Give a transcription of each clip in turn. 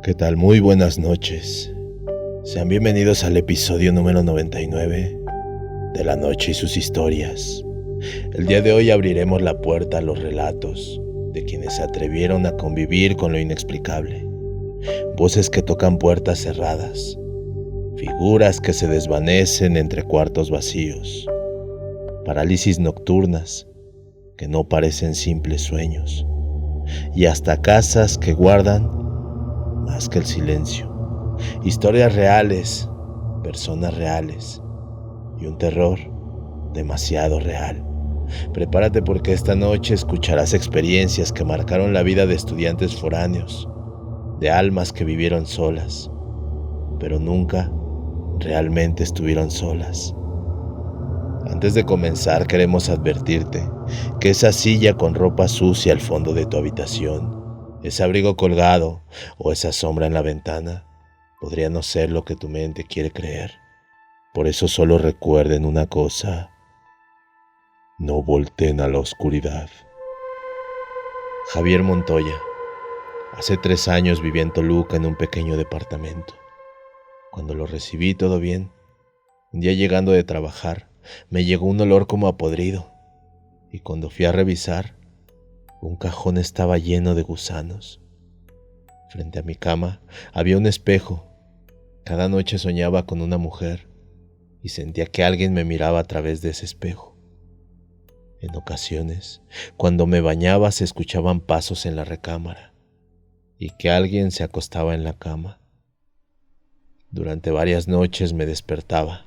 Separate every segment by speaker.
Speaker 1: ¿Qué tal? Muy buenas noches. Sean bienvenidos al episodio número 99 de La Noche y sus historias. El día de hoy abriremos la puerta a los relatos de quienes se atrevieron a convivir con lo inexplicable. Voces que tocan puertas cerradas, figuras que se desvanecen entre cuartos vacíos, parálisis nocturnas que no parecen simples sueños, y hasta casas que guardan más que el silencio. Historias reales, personas reales y un terror demasiado real. Prepárate porque esta noche escucharás experiencias que marcaron la vida de estudiantes foráneos, de almas que vivieron solas, pero nunca realmente estuvieron solas. Antes de comenzar, queremos advertirte que esa silla con ropa sucia al fondo de tu habitación, ese abrigo colgado o esa sombra en la ventana podría no ser lo que tu mente quiere creer. Por eso solo recuerden una cosa: no volteen a la oscuridad. Javier Montoya. Hace 3 años vivía en Toluca en un pequeño departamento. Cuando lo recibí todo bien. Un día llegando de trabajar, me llegó un olor como a podrido, y cuando fui a revisar, un cajón estaba lleno de gusanos. Frente a mi cama había un espejo. Cada noche soñaba con una mujer y sentía que alguien me miraba a través de ese espejo. En ocasiones, cuando me bañaba, se escuchaban pasos en la recámara y que alguien se acostaba en la cama. Durante varias noches me despertaba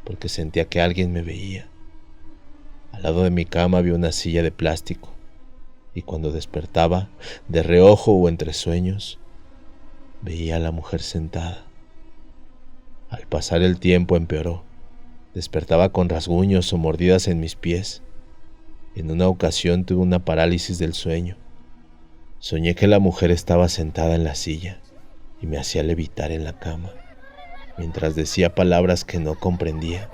Speaker 1: porque sentía que alguien me veía. Al lado de mi cama había una silla de plástico y cuando despertaba, de reojo o entre sueños, veía a la mujer sentada. Al pasar el tiempo empeoró. Despertaba con rasguños o mordidas en mis pies. En una ocasión tuve una parálisis del sueño. Soñé que la mujer estaba sentada en la silla y me hacía levitar en la cama, mientras decía palabras que no comprendía.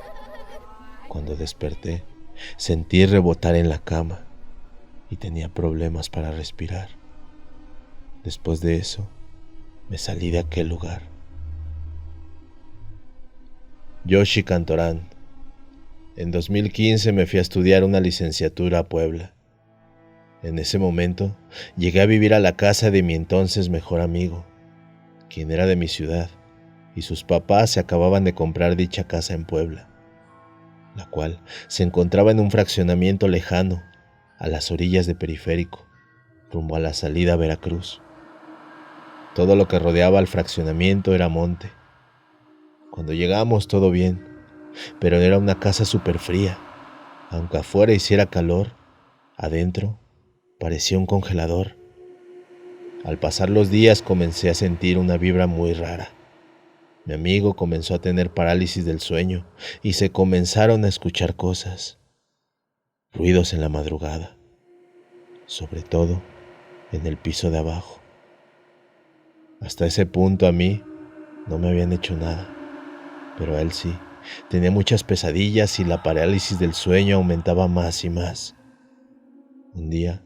Speaker 1: Cuando desperté, sentí rebotar en la cama y tenía problemas para respirar. Después de eso, me salí de aquel lugar. Yoshi Cantorán. En 2015 me fui a estudiar una licenciatura a Puebla. En ese momento, llegué a vivir a la casa de mi entonces mejor amigo, quien era de mi ciudad, y sus papás se acababan de comprar dicha casa en Puebla, la cual se encontraba en un fraccionamiento lejano, a las orillas de Periférico, rumbo a la salida a Veracruz. Todo lo que rodeaba al fraccionamiento era monte. Cuando llegamos todo bien, pero era una casa súper fría. Aunque afuera hiciera calor, adentro parecía un congelador. Al pasar los días comencé a sentir una vibra muy rara. Mi amigo comenzó a tener parálisis del sueño y se comenzaron a escuchar cosas, ruidos en la madrugada, sobre todo en el piso de abajo. Hasta ese punto a mí no me habían hecho nada, pero a él sí. Tenía muchas pesadillas y la parálisis del sueño aumentaba más y más. Un día,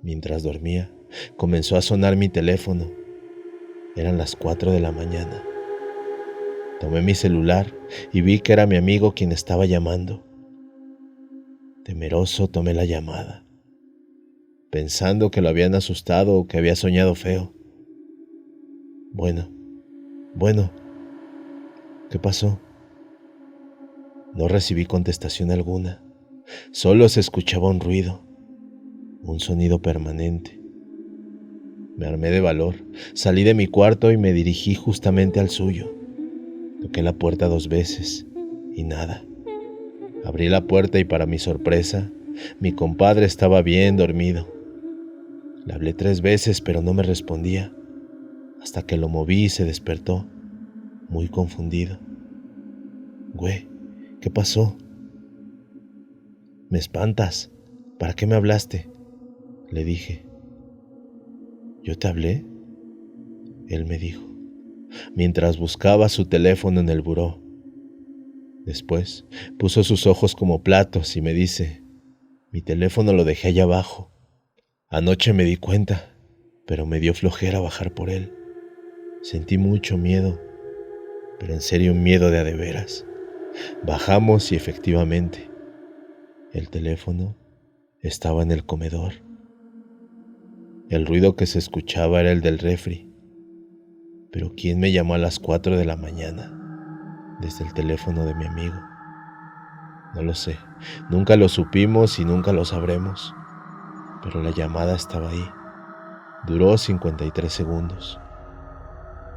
Speaker 1: mientras dormía, comenzó a sonar mi teléfono. Eran las 4 de la mañana. Tomé mi celular y vi que era mi amigo quien estaba llamando. Temeroso tomé la llamada, pensando que lo habían asustado o que había soñado feo. Bueno, ¿qué pasó? No recibí contestación alguna. Solo se escuchaba un ruido, un sonido permanente. Me armé de valor, salí de mi cuarto y me dirigí justamente al suyo. Toqué la puerta 2 veces y nada. Abrí la puerta y para mi sorpresa, mi compadre estaba bien dormido. Le hablé 3 veces pero no me respondía, hasta que lo moví y se despertó, muy confundido. Güey, ¿qué pasó? Me espantas. ¿Para qué me hablaste? Le dije. ¿Yo te hablé? Él me dijo, mientras buscaba su teléfono en el buró. Después puso sus ojos como platos y me dice, mi teléfono lo dejé allá abajo. Anoche me di cuenta, pero me dio flojera bajar por él. Sentí mucho miedo, pero en serio miedo de a de veras. Bajamos y efectivamente, el teléfono estaba en el comedor. El ruido que se escuchaba era el del refri. Pero ¿quién me llamó a las 4 de la mañana desde el teléfono de mi amigo? No lo sé. Nunca lo supimos y nunca lo sabremos. Pero la llamada estaba ahí. Duró 53 segundos.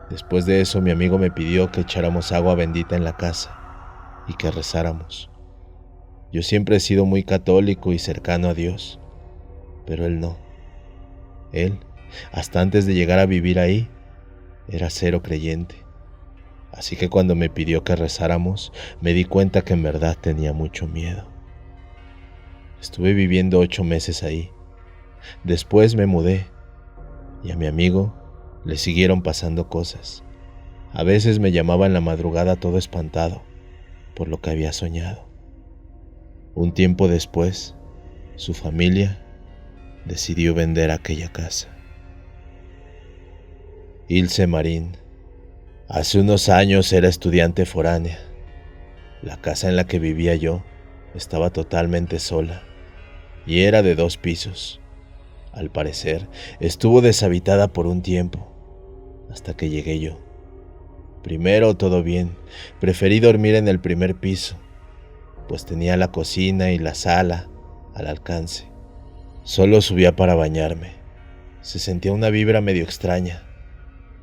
Speaker 1: Después de eso, mi amigo me pidió que echáramos agua bendita en la casa y que rezáramos. Yo siempre he sido muy católico y cercano a Dios, pero él no. Él, hasta antes de llegar a vivir ahí, era cero creyente. Así que cuando me pidió que rezáramos, me di cuenta que en verdad tenía mucho miedo. Estuve viviendo 8 meses ahí. Después me mudé y a mi amigo le siguieron pasando cosas. A veces me llamaba en la madrugada todo espantado por lo que había soñado. Un tiempo después, su familia decidió vender aquella casa. Ilse Marín. Hace unos años era estudiante foránea. La casa en la que vivía yo estaba totalmente sola y era de 2 pisos. Al parecer, estuvo deshabitada por un tiempo, hasta que llegué yo. Primero todo bien, preferí dormir en el primer piso, pues tenía la cocina y la sala al alcance. Solo subía para bañarme. Se sentía una vibra medio extraña,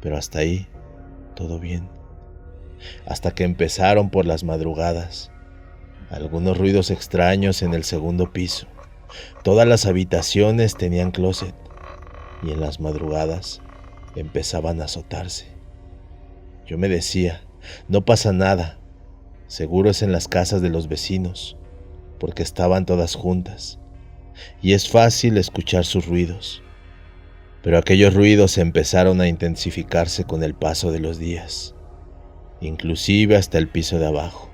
Speaker 1: pero hasta ahí todo bien. Hasta que empezaron por las madrugadas, algunos ruidos extraños en el segundo piso. Todas las habitaciones tenían closet y en las madrugadas empezaban a azotarse. Yo me decía, no pasa nada, seguro es en las casas de los vecinos, porque estaban todas juntas y es fácil escuchar sus ruidos. Pero aquellos ruidos empezaron a intensificarse con el paso de los días, inclusive hasta el piso de abajo.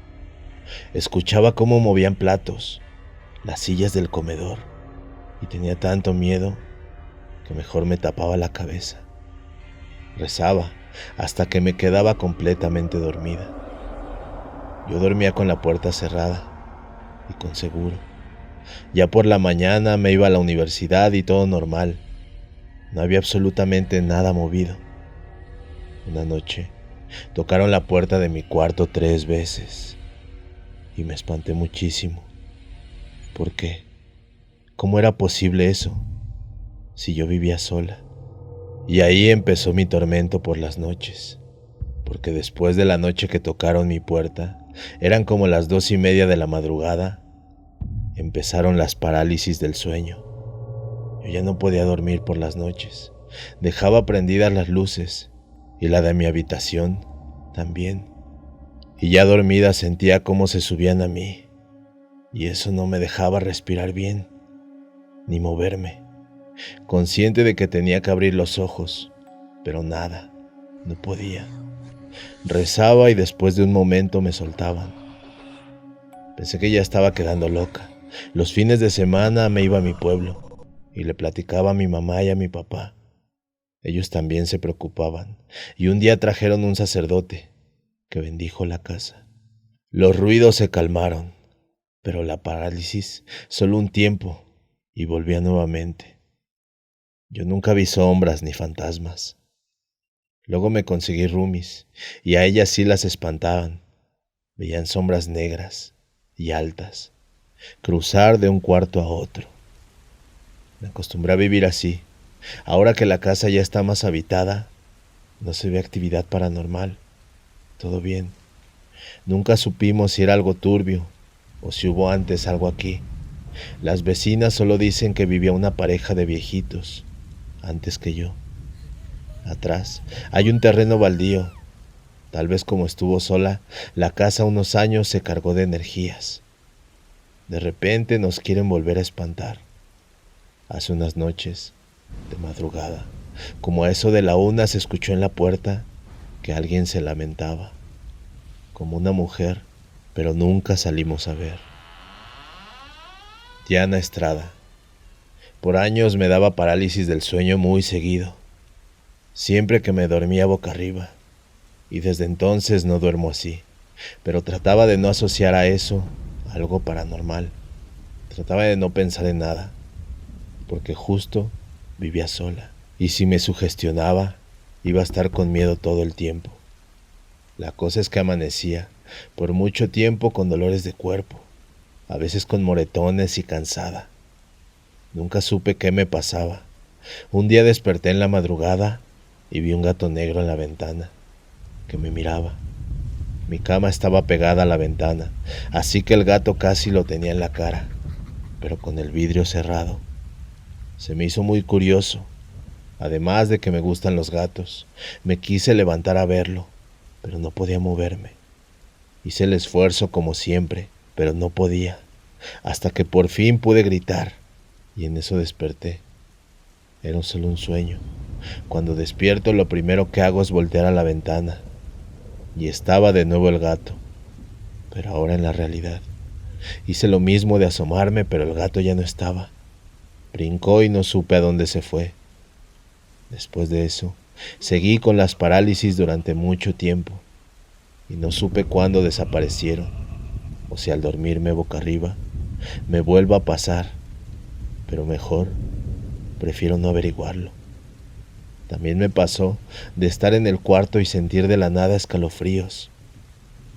Speaker 1: Escuchaba cómo movían platos, las sillas del comedor, y tenía tanto miedo que mejor me tapaba la cabeza. Rezaba hasta que me quedaba completamente dormida. Yo dormía con la puerta cerrada y con seguro. Ya por la mañana me iba a la universidad y todo normal. No había absolutamente nada movido. Una noche tocaron la puerta de mi cuarto 3 veces y me espanté muchísimo. ¿Por qué? ¿Cómo era posible eso si yo vivía sola? Y ahí empezó mi tormento por las noches, porque después de la noche que tocaron mi puerta, eran como las 2:30 de la madrugada, empezaron las parálisis del sueño. Yo ya no podía dormir por las noches. Dejaba prendidas las luces y la de mi habitación también. Y ya dormida sentía cómo se subían a mí y eso no me dejaba respirar bien ni moverme. Consciente de que tenía que abrir los ojos, pero nada, no podía. Rezaba y después de un momento me soltaban. Pensé que ya estaba quedando loca. Los fines de semana me iba a mi pueblo y le platicaba a mi mamá y a mi papá. Ellos también se preocupaban y un día trajeron un sacerdote que bendijo la casa. Los ruidos se calmaron, pero la parálisis solo un tiempo y volvía nuevamente. Yo nunca vi sombras ni fantasmas. Luego me conseguí roomies y a ellas sí las espantaban. Veían sombras negras y altas cruzar de un cuarto a otro. Me acostumbré a vivir así. Ahora que la casa ya está más habitada, no se ve actividad paranormal. Todo bien. Nunca supimos si era algo turbio o si hubo antes algo aquí. Las vecinas solo dicen que vivía una pareja de viejitos antes que yo. Atrás hay un terreno baldío. Tal vez como estuvo sola, la casa unos años se cargó de energías. De repente nos quieren volver a espantar. Hace unas noches, de madrugada, como a eso de la 1 se escuchó en la puerta que alguien se lamentaba, como una mujer, pero nunca salimos a ver. Diana Estrada. Por años me daba parálisis del sueño muy seguido. siempre que me dormía boca arriba, y desde entonces no duermo así, pero trataba de no asociar a eso algo paranormal. Trataba de no pensar en nada, porque justo vivía sola, y si me sugestionaba, iba a estar con miedo todo el tiempo. La cosa es que amanecía por mucho tiempo con dolores de cuerpo, a veces con moretones y cansada. Nunca supe qué me pasaba. Un día desperté en la madrugada y vi un gato negro en la ventana, que me miraba. Mi cama estaba pegada a la ventana, así que el gato casi lo tenía en la cara, pero con el vidrio cerrado. Se me hizo muy curioso. Además de que me gustan los gatos, me quise levantar a verlo, pero no podía moverme. Hice el esfuerzo como siempre, pero no podía, hasta que por fin pude gritar, y en eso desperté. Era solo un sueño. Cuando despierto, lo primero que hago es voltear a la ventana, y estaba de nuevo el gato, pero ahora en la realidad. Hice lo mismo de asomarme, pero el gato ya no estaba. Brincó y no supe a dónde se fue. Después de eso, seguí con las parálisis durante mucho tiempo, y no supe cuándo desaparecieron, o si al dormirme boca arriba me vuelva a pasar, pero mejor prefiero no averiguarlo. También me pasó de estar en el cuarto y sentir de la nada escalofríos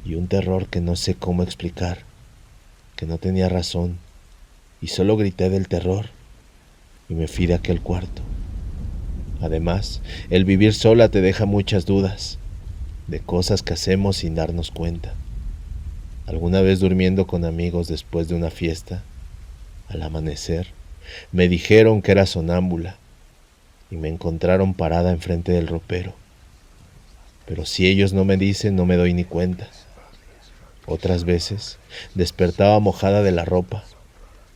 Speaker 1: y un terror que no sé cómo explicar, que no tenía razón, y solo grité del terror y me fui de aquel cuarto. Además, el vivir sola te deja muchas dudas de cosas que hacemos sin darnos cuenta. Alguna vez durmiendo con amigos después de una fiesta, al amanecer, me dijeron que era sonámbula y me encontraron parada enfrente del ropero. Pero si ellos no me dicen, no me doy ni cuenta. Otras veces despertaba mojada de la ropa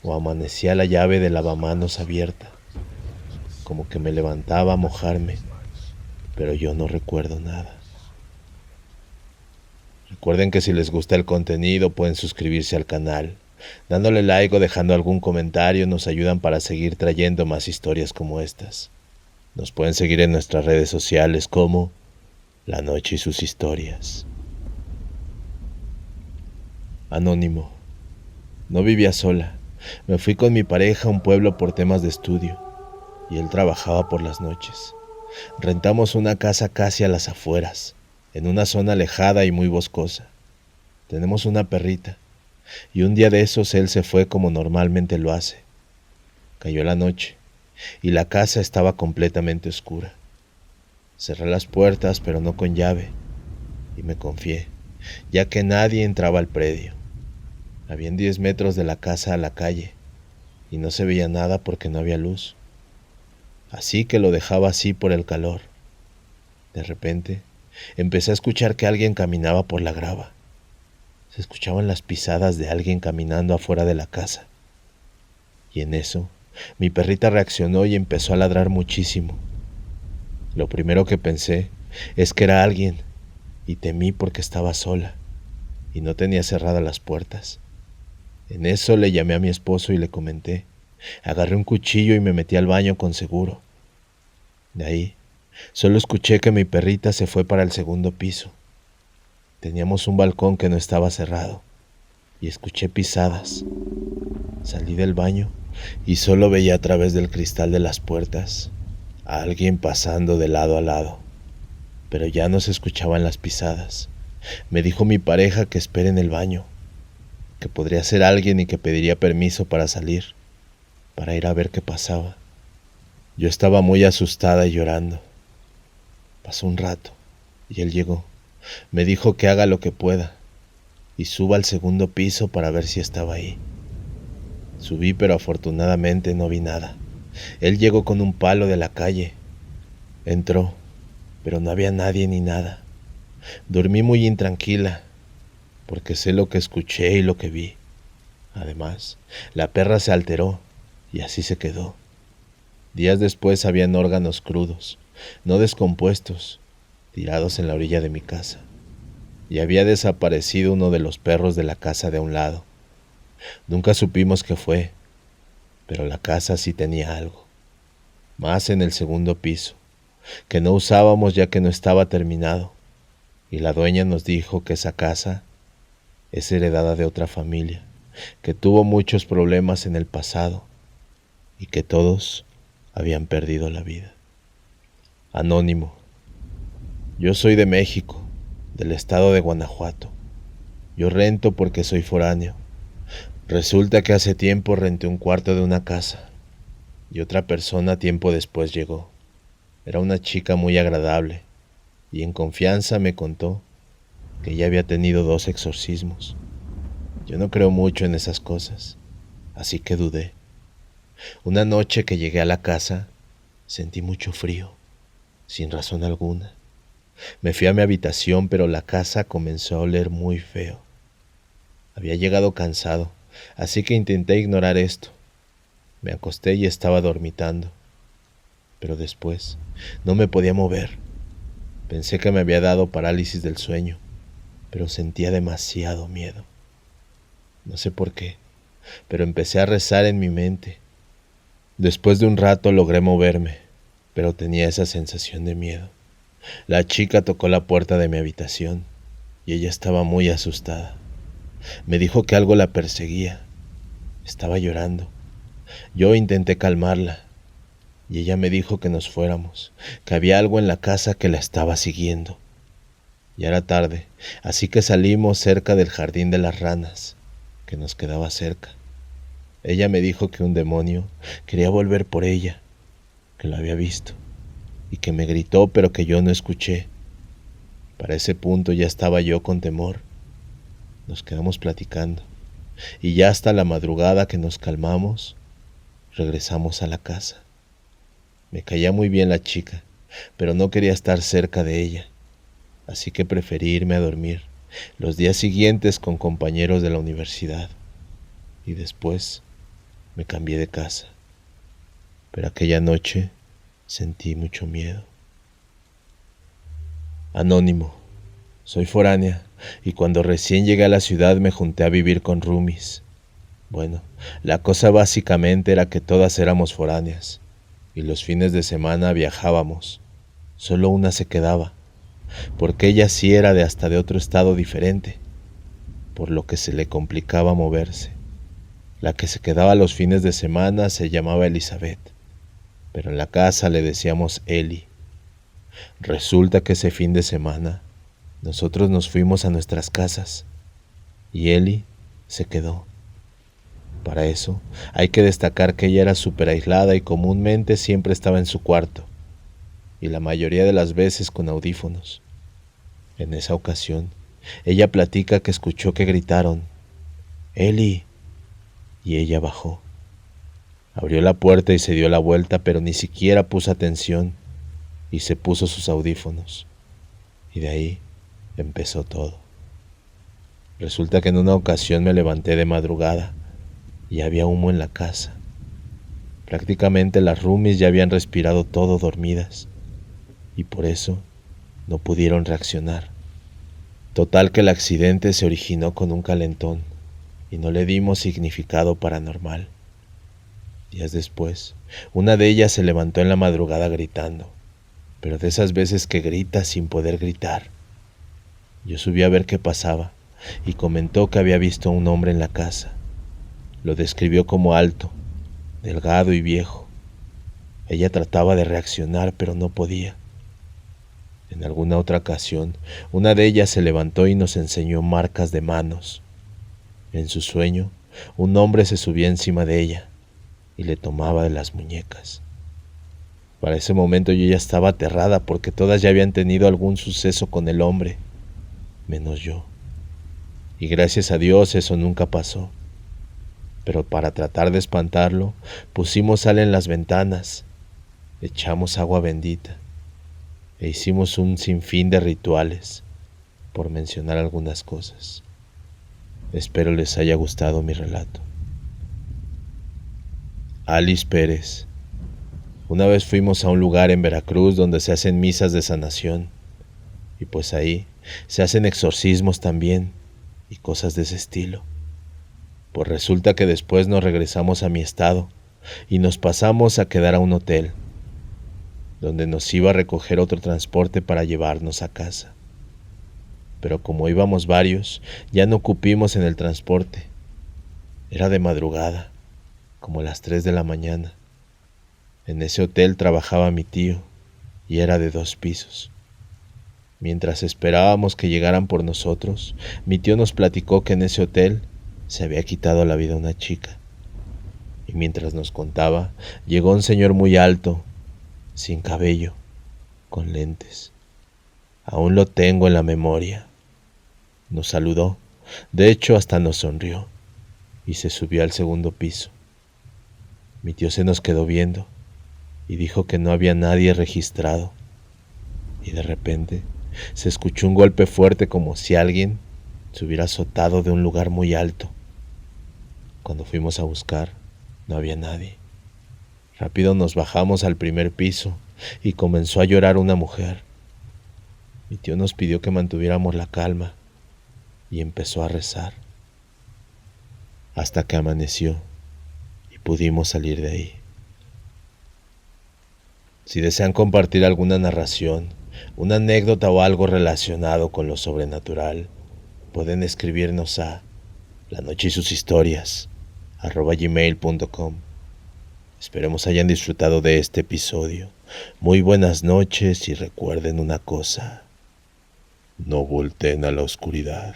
Speaker 1: o amanecía la llave del lavamanos abierta, como que me levantaba a mojarme, pero yo no recuerdo nada. Recuerden que si les gusta el contenido pueden suscribirse al canal. Dándole like o dejando algún comentario nos ayudan para seguir trayendo más historias como estas. Nos pueden seguir en nuestras redes sociales como La Noche y sus historias. Anónimo. No vivía sola. Me fui con mi pareja a un pueblo por temas de estudio y él trabajaba por las noches. Rentamos una casa casi a las afueras, en una zona alejada y muy boscosa. Tenemos una perrita, y un día de esos él se fue como normalmente lo hace. Cayó la noche, y la casa estaba completamente oscura. Cerré las puertas, pero no con llave, y me confié, ya que nadie entraba al predio. Habían 10 metros de la casa a la calle, y no se veía nada porque no había luz. Así que lo dejaba así por el calor. De repente, empecé a escuchar que alguien caminaba por la grava. Se escuchaban las pisadas de alguien caminando afuera de la casa. Y en eso, mi perrita reaccionó y empezó a ladrar muchísimo. Lo primero que pensé es que era alguien, y temí porque estaba sola, y no tenía cerradas las puertas. En eso le llamé a mi esposo y le comenté. Agarré un cuchillo y me metí al baño con seguro. De ahí, solo escuché que mi perrita se fue para el segundo piso. Teníamos un balcón que no estaba cerrado y escuché pisadas. Salí del baño y solo veía a través del cristal de las puertas a alguien pasando de lado a lado, pero ya no se escuchaban las pisadas. Me dijo mi pareja que espere en el baño, que podría ser alguien y que pediría permiso para salir, para ir a ver qué pasaba. Yo estaba muy asustada y llorando. Pasó un rato y él llegó. Me dijo que haga lo que pueda y suba al segundo piso para ver si estaba ahí. Subí, pero afortunadamente no vi nada. Él llegó con un palo de la calle. Entró, pero no había nadie ni nada. Dormí muy intranquila, porque sé lo que escuché y lo que vi. Además, la perra se alteró y así se quedó. Días después habían órganos crudos, no descompuestos, tirados en la orilla de mi casa. Y había desaparecido uno de los perros de la casa de a un lado. Nunca supimos qué fue, pero la casa sí tenía algo. Más en el segundo piso. que no usábamos ya que no estaba terminado, y la dueña nos dijo que esa casa es heredada de otra familia, que tuvo muchos problemas en el pasado y que todos habían perdido la vida. Anónimo. Yo soy de México, del estado de Guanajuato. Yo rento porque soy foráneo. Resulta que hace tiempo renté un cuarto de una casa y otra persona tiempo después llegó. Era una chica muy agradable y en confianza me contó que ella había tenido 2 exorcismos. Yo no creo mucho en esas cosas, así que dudé. Una noche que llegué a la casa, sentí mucho frío, sin razón alguna. Me fui a mi habitación, pero la casa comenzó a oler muy feo. Había llegado cansado, así que intenté ignorar esto. Me acosté y estaba dormitando, pero después no me podía mover. Pensé que me había dado parálisis del sueño, pero sentía demasiado miedo. No sé por qué, pero empecé a rezar en mi mente. Después de un rato logré moverme, pero tenía esa sensación de miedo. La chica tocó la puerta de mi habitación y ella estaba muy asustada. Me dijo que algo la perseguía. Estaba llorando. Yo intenté calmarla y ella me dijo que nos fuéramos, que había algo en la casa que la estaba siguiendo. Ya era tarde, así que salimos cerca del jardín de las ranas, que nos quedaba cerca. Ella me dijo que un demonio quería volver por ella, que lo había visto y que me gritó, pero que yo no escuché. Para ese punto ya estaba yo con temor. Nos quedamos platicando y ya hasta la madrugada que nos calmamos, regresamos a la casa. Me caía muy bien la chica, pero no quería estar cerca de ella, así que preferí irme a dormir los días siguientes con compañeros de la universidad y después me cambié de casa. Pero aquella noche sentí mucho miedo. Anónimo. Soy foránea y cuando recién llegué a la ciudad me junté a vivir con roomies. Bueno, la cosa básicamente era que todas éramos foráneas y los fines de semana viajábamos. Solo una se quedaba, porque ella sí era de hasta de otro estado diferente, por lo que se le complicaba moverse. La que se quedaba los fines de semana se llamaba Elizabeth, pero en la casa le decíamos Eli. Resulta que ese fin de semana nosotros nos fuimos a nuestras casas y Eli se quedó. Para eso hay que destacar que ella era súper aislada y comúnmente siempre estaba en su cuarto, y la mayoría de las veces con audífonos. En esa ocasión, ella platica que escuchó que gritaron, «Eli», y ella bajó. Abrió la puerta y se dio la vuelta, pero ni siquiera puso atención y se puso sus audífonos. Y de ahí empezó todo. Resulta que en una ocasión me levanté de madrugada y había humo en la casa. Prácticamente las roomies ya habían respirado todo dormidas y por eso no pudieron reaccionar. Total que el accidente se originó con un calentón y no le dimos significado paranormal. Días después, una de ellas se levantó en la madrugada gritando, pero de esas veces que grita sin poder gritar. Yo subí a ver qué pasaba y comentó que había visto a un hombre en la casa. Lo describió como alto, delgado y viejo. Ella trataba de reaccionar, pero no podía. En alguna otra ocasión, una de ellas se levantó y nos enseñó marcas de manos. En su sueño, un hombre se subía encima de ella y le tomaba de las muñecas. Para ese momento yo ya estaba aterrada porque todas ya habían tenido algún suceso con el hombre, menos yo. Y gracias a Dios eso nunca pasó. Pero para tratar de espantarlo, pusimos sal en las ventanas, echamos agua bendita e hicimos un sinfín de rituales, por mencionar algunas cosas. Espero les haya gustado mi relato. Alice Pérez. Una vez fuimos a un lugar en Veracruz donde se hacen misas de sanación, y pues ahí se hacen exorcismos también y cosas de ese estilo. Pues resulta que después nos regresamos a mi estado y nos pasamos a quedar a un hotel. donde nos iba a recoger otro transporte para llevarnos a casa. Pero como íbamos varios, ya no cupimos en el transporte. Era de madrugada, como las 3 de la mañana. En ese hotel trabajaba mi tío y era de 2 pisos. Mientras esperábamos que llegaran por nosotros, mi tío nos platicó que en ese hotel se había quitado la vida una chica. Y mientras nos contaba, llegó un señor muy alto, sin cabello, con lentes. Aún lo tengo en la memoria. Nos saludó, de hecho hasta nos sonrió, y se subió al segundo piso. Mi tío se nos quedó viendo y dijo que no había nadie registrado. Y de repente se escuchó un golpe fuerte como si alguien se hubiera azotado de un lugar muy alto. Cuando fuimos a buscar, no había nadie. Rápido nos bajamos al primer piso y comenzó a llorar una mujer. Mi tío nos pidió que mantuviéramos la calma y empezó a rezar hasta que amaneció y pudimos salir de ahí. Si desean compartir alguna narración, una anécdota o algo relacionado con lo sobrenatural, pueden escribirnos a lanocheysushistorias@gmail.com. Esperemos hayan disfrutado de este episodio. Muy buenas noches y recuerden una cosa: no volteen a la oscuridad.